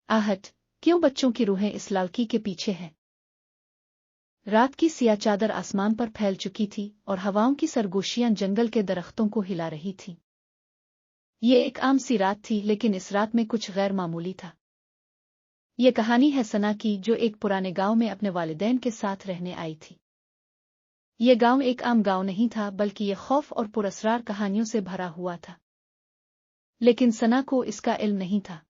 आहट, क्यों बच्चों की रूहें इस लड़की के पीछे हैं? रात की सियाह चादर आसमान पर फैल चुकी थी और हवाओं की सरगोशियां जंगल के दरख्तों को हिला रही थीं। ये एक आम सी रात थी, लेकिन इस रात में कुछ गैर मामूली था। ये कहानी है सना की, जो एक पुराने गांव में अपने वालिदैन के साथ रहने आई थी। ये गांव एक आम गांव नहीं था, बल्कि ये खौफ और पुरअसरार कहानियों से भरा हुआ था। लेकिन सना को इसका इल्म नहीं था।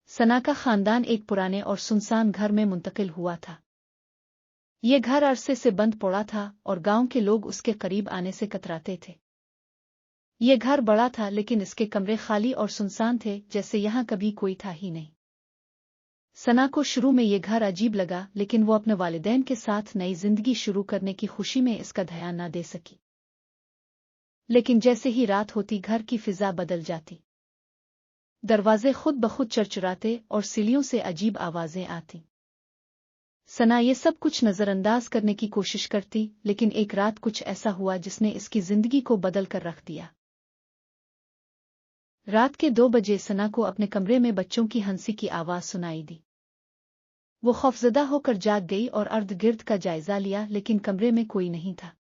सना का खानदान एक पुराने और सुनसान घर में मुंतकिल हुआ था। ये घर अरसे से बंद पड़ा था और गांव के लोग उसके करीब आने से कतराते थे। ये घर बड़ा था, लेकिन इसके कमरे खाली और सुनसान थे, जैसे यहाँ कभी कोई था ही नहीं। सना को शुरू में ये घर अजीब लगा, लेकिन वो अपने वालिदैन के साथ नई जिंदगी शुरू करने की खुशी में इसका ध्यान न दे सकी। लेकिन जैसे ही रात होती, घर की फिजा बदल जाती। दरवाजे खुद ब खुद चरचराते और सीढ़ियों से अजीब आवाजें आती। सना ये सब कुछ नजरअंदाज करने की कोशिश करती, लेकिन एक रात कुछ ऐसा हुआ जिसने इसकी जिंदगी को बदल कर रख दिया। रात के 2 बजे सना को अपने कमरे में बच्चों की हंसी की आवाज सुनाई दी। वो खौफजदा होकर जाग गई और अर्द गिर्द का जायजा लिया, लेकिन कमरे में कोई नहीं था।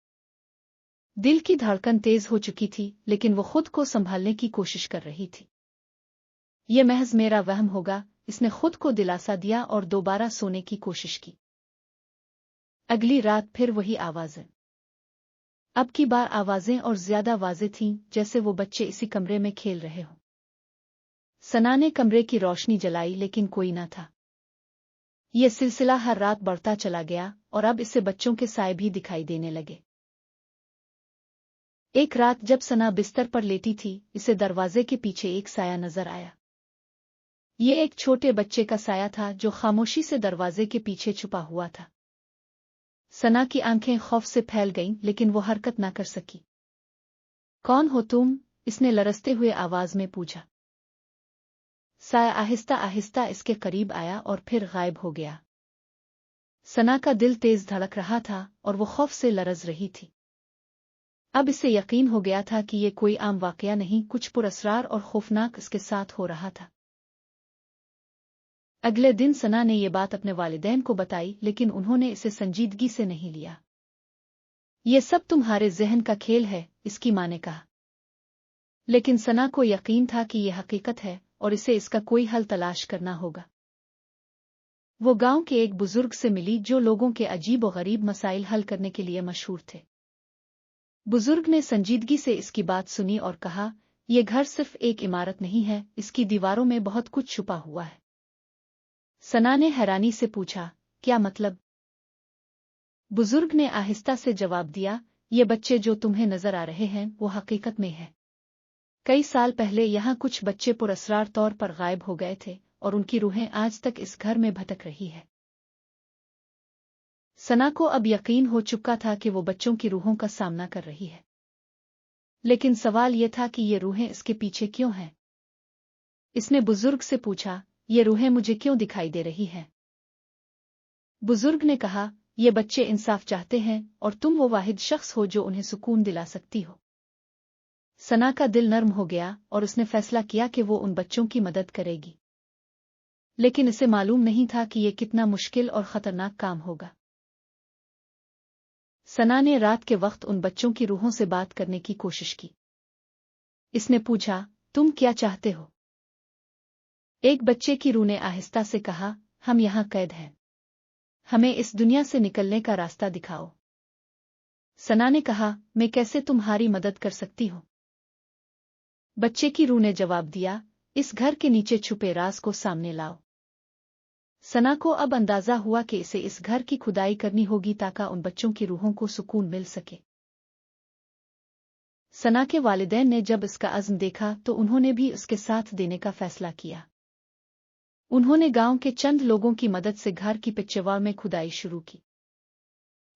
दिल की धड़कन तेज हो चुकी थी, लेकिन वो खुद को संभालने की कोशिश कर रही थी। ये महज मेरा वहम होगा, इसने खुद को दिलासा दिया और दोबारा सोने की कोशिश की। अगली रात फिर वही आवाजें। अब की बार आवाजें और ज्यादा वाज़ेह थीं, जैसे वो बच्चे इसी कमरे में खेल रहे हों। सना ने कमरे की रोशनी जलाई, लेकिन कोई न था। ये सिलसिला हर रात बढ़ता चला गया और अब इससे बच्चों के साए भी दिखाई देने लगे। एक रात जब सना बिस्तर पर लेटी थी, इसे दरवाजे के पीछे एक साया नजर आया। ये एक छोटे बच्चे का साया था, जो खामोशी से दरवाजे के पीछे छुपा हुआ था। सना की आंखें खौफ से फैल गईं, लेकिन वो हरकत न कर सकी। कौन हो तुम? इसने लरजते हुए आवाज में पूछा। साया आहिस्ता आहिस्ता इसके करीब आया और फिर गायब हो गया। सना का दिल तेज धड़क रहा था और वो खौफ से लरज रही थी। अब इसे यकीन हो गया था कि ये कोई आम वाकया नहीं, कुछ पुरअसरार और खौफनाक इसके साथ हो रहा था। अगले दिन सना ने ये बात अपने वालिदैन को बताई, लेकिन उन्होंने इसे संजीदगी से नहीं लिया। ये सब तुम्हारे ज़हन का खेल है, इसकी माँ ने कहा। लेकिन सना को यकीन था कि यह हकीकत है और इसे इसका कोई हल तलाश करना होगा। वो गांव के एक बुजुर्ग से मिली, जो लोगों के अजीब और गरीब मसाइल हल करने के लिए मशहूर थे। बुजुर्ग ने संजीदगी से इसकी बात सुनी और कहा, यह घर सिर्फ एक इमारत नहीं है, इसकी दीवारों में बहुत कुछ छुपा हुआ है। सना ने हैरानी से पूछा, क्या मतलब? बुजुर्ग ने आहिस्ता से जवाब दिया, ये बच्चे जो तुम्हें नजर आ रहे हैं, वो हकीकत में है। कई साल पहले यहाँ कुछ बच्चे पुरअसरार तौर पर गायब हो गए थे और उनकी रूहें आज तक इस घर में भटक रही है। सना को अब यकीन हो चुका था कि वो बच्चों की रूहों का सामना कर रही है। लेकिन सवाल ये था कि ये रूहें इसके पीछे क्यों हैं? इसने बुजुर्ग से पूछा, ये रूहें मुझे क्यों दिखाई दे रही हैं? बुजुर्ग ने कहा, ये बच्चे इंसाफ चाहते हैं और तुम वो वाहिद शख्स हो जो उन्हें सुकून दिला सकती हो। सना का दिल नर्म हो गया और उसने फैसला किया कि वो उन बच्चों की मदद करेगी। लेकिन इसे मालूम नहीं था कि ये कितना मुश्किल और खतरनाक काम होगा। सना ने रात के वक्त उन बच्चों की रूहों से बात करने की कोशिश की। इसने पूछा, तुम क्या चाहते हो? एक बच्चे की रूह ने आहिस्ता से कहा, हम यहाँ कैद हैं। हमें इस दुनिया से निकलने का रास्ता दिखाओ। सना ने कहा, मैं कैसे तुम्हारी मदद कर सकती हूँ? बच्चे की रूह ने जवाब दिया, इस घर के नीचे छुपे राज को सामने लाओ। सना को अब अंदाजा हुआ कि इसे इस घर की खुदाई करनी होगी ताकि उन बच्चों की रूहों को सुकून मिल सके। सना के वालिदैन ने जब इसका अज़्म देखा तो उन्होंने भी उसके साथ देने का फैसला किया। उन्होंने गांव के चंद लोगों की मदद से घर की पिछवाड़ में खुदाई शुरू की।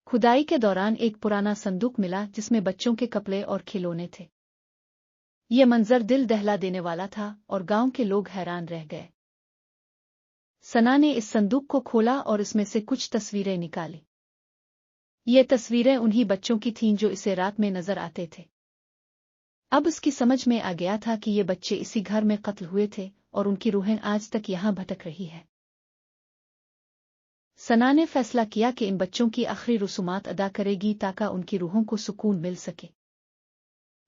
खुदाई के दौरान एक पुराना संदूक मिला, जिसमें बच्चों के कपड़े और खिलौने थे। ये मंजर दिल दहला देने वाला था और गांव के लोग हैरान रह गए। सना ने इस संदूक को खोला और इसमें से कुछ तस्वीरें निकाली। ये तस्वीरें उन्हीं बच्चों की थीं जो इसे रात में नजर आते थे। अब उसकी समझ में आ गया था कि ये बच्चे इसी घर में कत्ल हुए थे और उनकी रूहें आज तक यहाँ भटक रही है। सना ने फैसला किया कि इन बच्चों की आखिरी रसूमात अदा करेगी ताकि उनकी रूहों को सुकून मिल सके।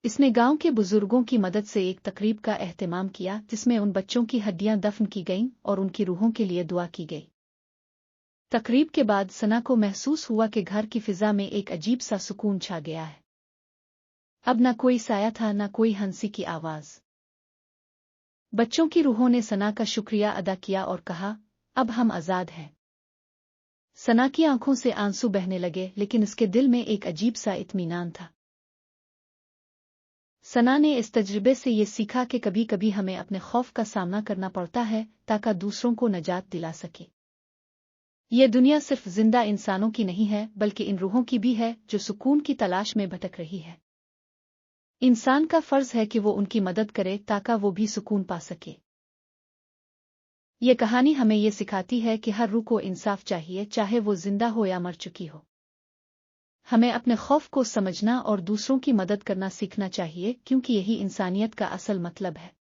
इसने गांव के बुजुर्गों की मदद से एक तकरीब का एहतमाम किया जिसमें उन बच्चों की हड्डियां दफन की गईं और उनकी रूहों के लिए दुआ की गई। तकरीब के बाद सना को महसूस हुआ कि घर की फिजा में एक अजीब सा सुकून छा गया है। अब न कोई साया था, न कोई हंसी की आवाज। बच्चों की रूहों ने सना का शुक्रिया अदा किया और कहा, अब हम आजाद हैं। सना की आंखों से आंसू बहने लगे, लेकिन उसके दिल में एक अजीब सा इत्मीनान था। सना ने इस तजुर्बे से ये सीखा कि कभी कभी हमें अपने खौफ का सामना करना पड़ता है ताकि दूसरों को नजात दिला सके। ये दुनिया सिर्फ जिंदा इंसानों की नहीं है, बल्कि इन रूहों की भी है जो सुकून की तलाश में भटक रही है। इंसान का फर्ज है कि वो उनकी मदद करे ताकि वो भी सुकून पा सके। ये कहानी हमें ये सिखाती है कि हर रूह को इंसाफ चाहिए, चाहे वो जिंदा हो या मर चुकी हो। हमें अपने खौफ को समझना और दूसरों की मदद करना सीखना चाहिए, क्योंकि यही इंसानियत का असल मतलब है।